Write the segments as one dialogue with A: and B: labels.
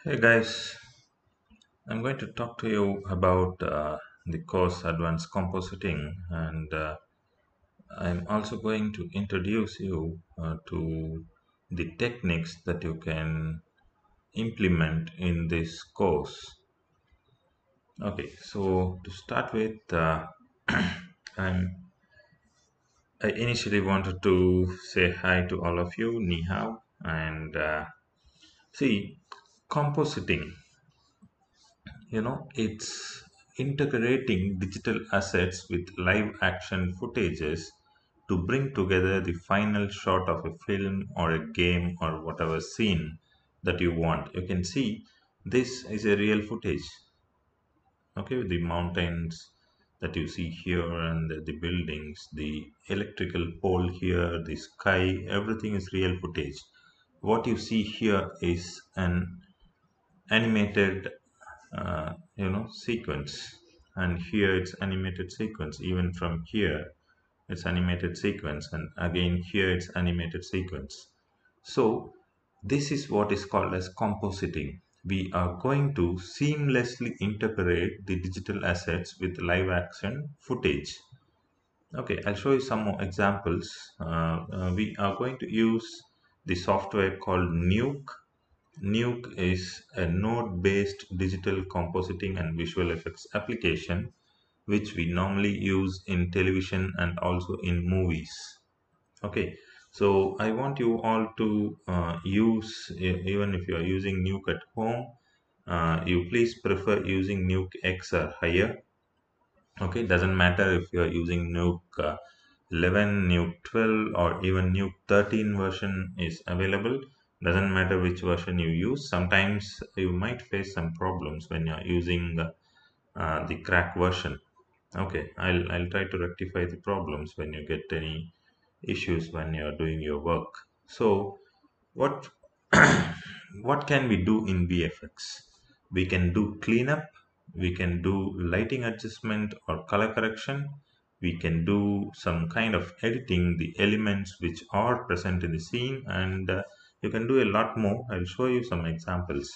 A: Hey guys, I'm going to talk to you about the course Advanced Compositing, and I'm also going to introduce you to the techniques that you can implement in this course. Okay, so to start with, I'm, I initially wanted to say hi to all of you, ni hao, and see, compositing. It's integrating digital assets with live action footages to bring together the final shot of a film or a game or whatever scene that you want. You can see this is a real footage. Okay, the mountains that you see here and the buildings, the electrical pole here, the sky, everything is real footage. What you see here is an animated sequence, and here it's animated sequence. Even from here it's animated sequence, and again here it's animated sequence. So this is what is called as compositing. We are going to seamlessly integrate the digital assets with live action footage. Okay, I'll show you some more examples. We are going to use the software called Nuke is a node-based digital compositing and visual effects application which we normally use in television and also in movies. Okay, so I want you all to use, even if you are using Nuke at home, you please prefer using Nuke X or higher. Okay, doesn't matter if you are using Nuke 11, Nuke 12, or even Nuke 13 version is available. Doesn't matter which version you use. Sometimes you might face some problems when you're using the crack version. Okay, I'll try to rectify the problems when you get any issues when you're doing your work. So what what can we do in VFX? We can do cleanup, we can do lighting adjustment or color correction, we can do some kind of editing the elements which are present in the scene, and you can do a lot more. I'll show you some examples.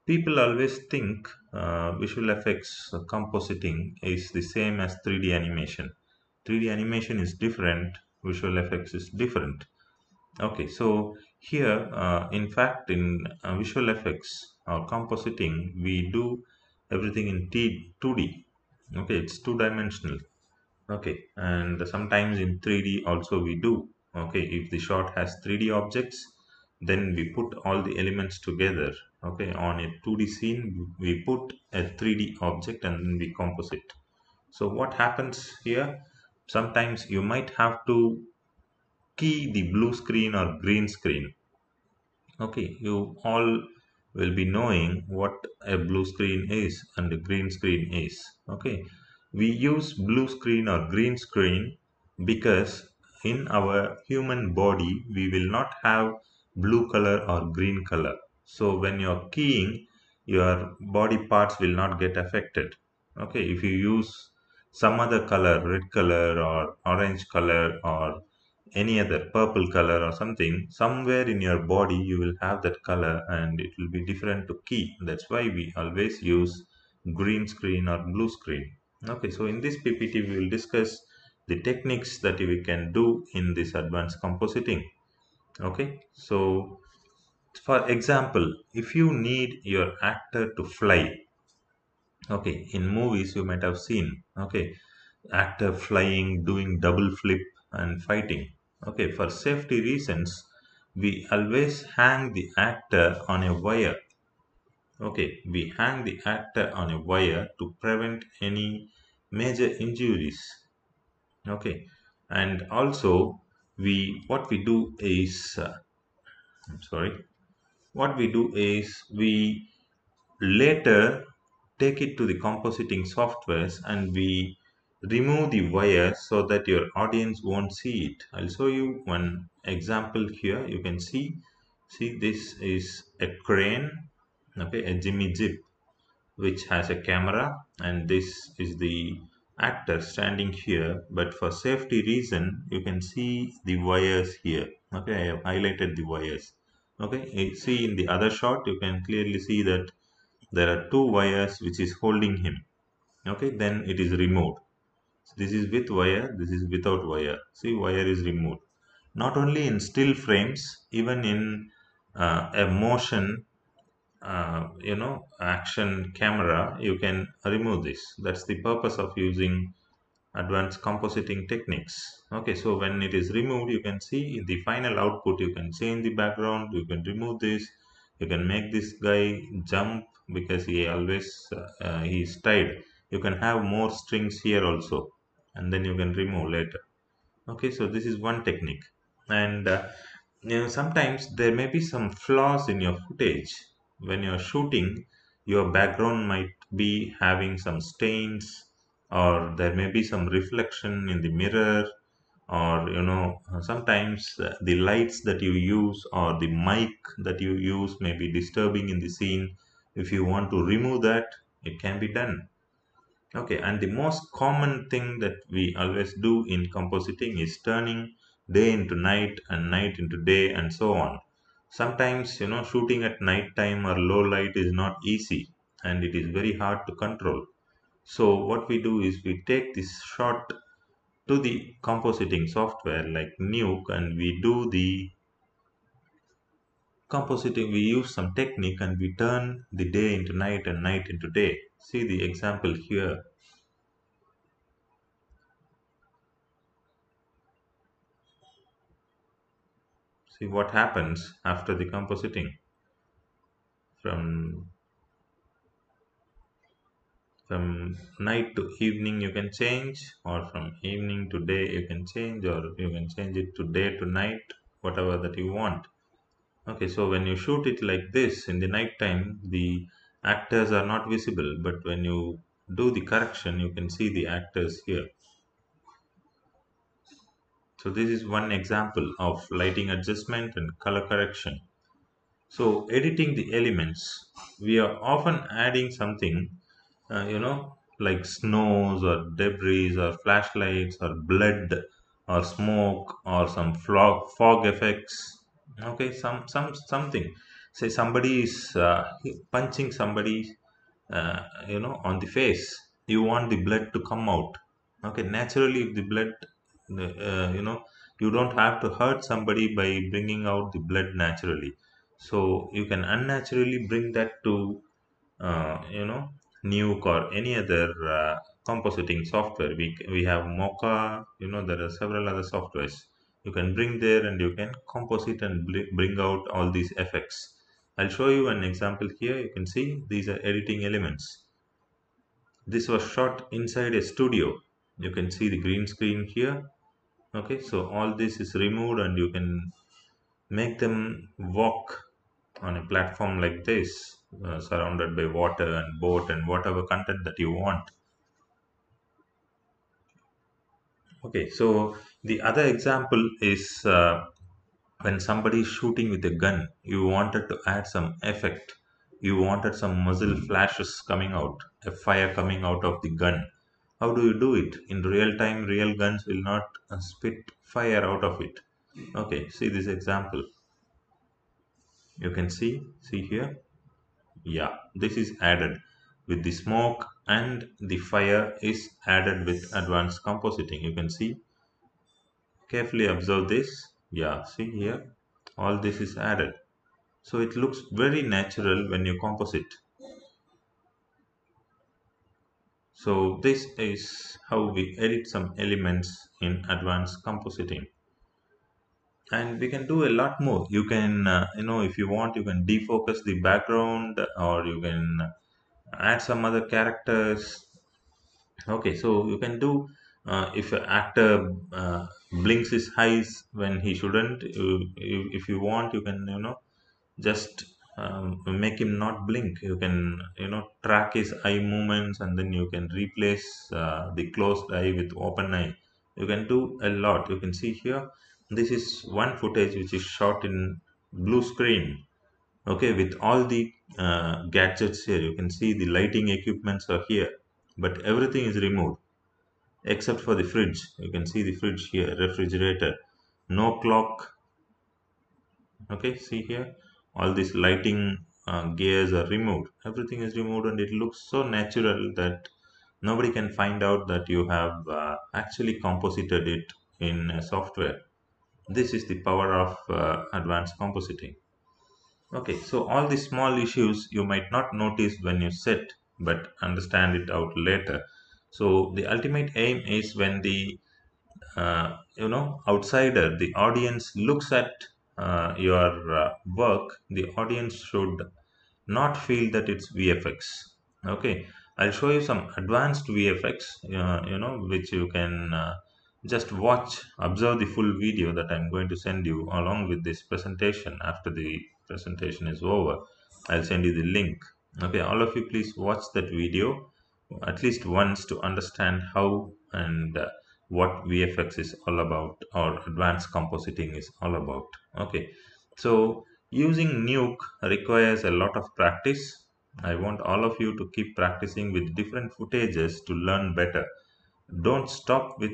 A: People always think visual effects compositing is the same as 3D animation. 3D animation is different, visual effects is different. Okay, so here, in fact, in visual effects or compositing, we do everything in 2D. Okay, it's two-dimensional. Okay, and sometimes in 3D also we do. Okay, if the shot has 3D objects, then we put all the elements together. Okay, on a 2D scene, we put a 3D object and then we composite. So what happens here? Sometimes you might have to key the blue screen or green screen. Okay, you all will be knowing what a blue screen is and a green screen is. Okay, we use blue screen or green screen because in our human body we will not have blue color or green color. So when you're keying, your body parts will not get affected. Okay, if you use some other color, red color or orange color or any other purple color or something, somewhere in your body you will have that color and it will be different to key. That's why we always use green screen or blue screen. Okay, so in this PPT we will discuss the techniques that we can do in this advanced compositing. Okay, so for example, if you need your actor to fly, okay, in movies you might have seen, okay, actor flying, doing double flip and fighting. Okay, for safety reasons, we always hang the actor on a wire. Okay, we hang the actor on a wire to prevent any major injuries. Okay, and also we what we do is, I'm sorry, what we do is we later take it to the compositing softwares and we remove the wire so that your audience won't see it. I'll show you one example here. You can see this is a crane, okay, a Jimmy Jeep which has a camera, and this is the actor standing here. But for safety reason, you can see the wires here. Okay, I have highlighted the wires. Okay, see in the other shot you can clearly see that there are two wires which is holding him. Okay, then it is removed. This is with wire, this is without wire. See, wire is removed. Not only in still frames, even in a motion, action camera, you can remove this. That's the purpose of using advanced compositing techniques. Okay, so when it is removed, you can see the final output. You can change the background, you can remove this, you can make this guy jump because he always he is tied. You can have more strings here also, and then you can remove later. Okay, so this is one technique. And sometimes there may be some flaws in your footage. When you're shooting, your background might be having some stains, or there may be some reflection in the mirror, or sometimes the lights that you use or the mic that you use may be disturbing in the scene. If you want to remove that, it can be done. Okay, and the most common thing that we always do in compositing is turning day into night and night into day and so on. Sometimes, shooting at night time or low light is not easy and it is very hard to control. So what we do is we take this shot to the compositing software like Nuke, and we do the compositing. We use some technique and we turn the day into night and night into day. See the example here. See what happens after the compositing. From night to evening you can change, or from evening to day you can change, or you can change it to day to night, whatever that you want. Okay, so when you shoot it like this in the night time, the actors are not visible, but when you do the correction, you can see the actors here. So this is one example of lighting adjustment and color correction. So editing the elements, we are often adding something, like snows or debris or flashlights or blood or smoke or some fog effects. Okay, something. Say somebody is punching somebody, on the face. You want the blood to come out. Okay, naturally, if the blood, you don't have to hurt somebody by bringing out the blood naturally. So you can unnaturally bring that to, Nuke or any other compositing software. We have Mocha. There are several other softwares. You can bring there and you can composite and bring out all these effects. I'll show you an example here. You can see these are editing elements. This was shot inside a studio. You can see the green screen here. Okay, so all this is removed and you can make them walk on a platform like this, surrounded by water and boat and whatever content that you want. Okay, so the other example is when somebody is shooting with a gun, you wanted to add some effect. You wanted some muzzle flashes coming out, a fire coming out of the gun. How do you do it? In real time, real guns will not spit fire out of it. Okay, see this example. You can see here. Yeah, this is added with the smoke, and the fire is added with advanced compositing. You can see, carefully observe this. Yeah, see here, all this is added. So it looks very natural when you composite. So this is how we edit some elements in advanced compositing. And we can do a lot more. You can, if you want, you can defocus the background, or you can add some other characters. Okay, so you can do, if an actor blinks his eyes when he shouldn't, if you want, you can, just make him not blink. You can, track his eye movements, and then you can replace the closed eye with open eye. You can do a lot. You can see here, this is one footage which is shot in blue screen. Okay, with all the gadgets here. You can see the lighting equipments are here, but everything is removed except for the fridge. You can see the fridge here, refrigerator, no clock. Okay, see here, all these lighting gears are removed. Everything is removed, and it looks so natural that nobody can find out that you have actually composited it in software. This is the power of advanced compositing. Okay, so all these small issues you might not notice when you sit, but understand it out later. So the ultimate aim is when the outsider, the audience looks at your work, the audience should not feel that it's VFX. Okay, I'll show you some advanced VFX, which you can just watch, observe the full video that I'm going to send you along with this presentation. After the presentation is over, I'll send you the link. Okay, all of you, please watch that video at least once to understand how and what VFX is all about, or advanced compositing is all about. Okay, so using Nuke requires a lot of practice. I want all of you to keep practicing with different footages to learn better. Don't stop with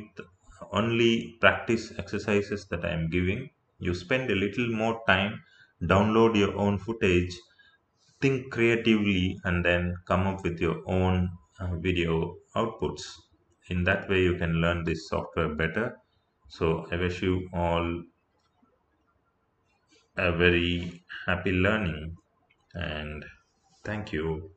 A: only practice exercises that I am giving. You spend a little more time, download your own footage, think creatively, and then come up with your own video outputs. In that way, you can learn this software better. So, I wish you all a very happy learning, and thank you.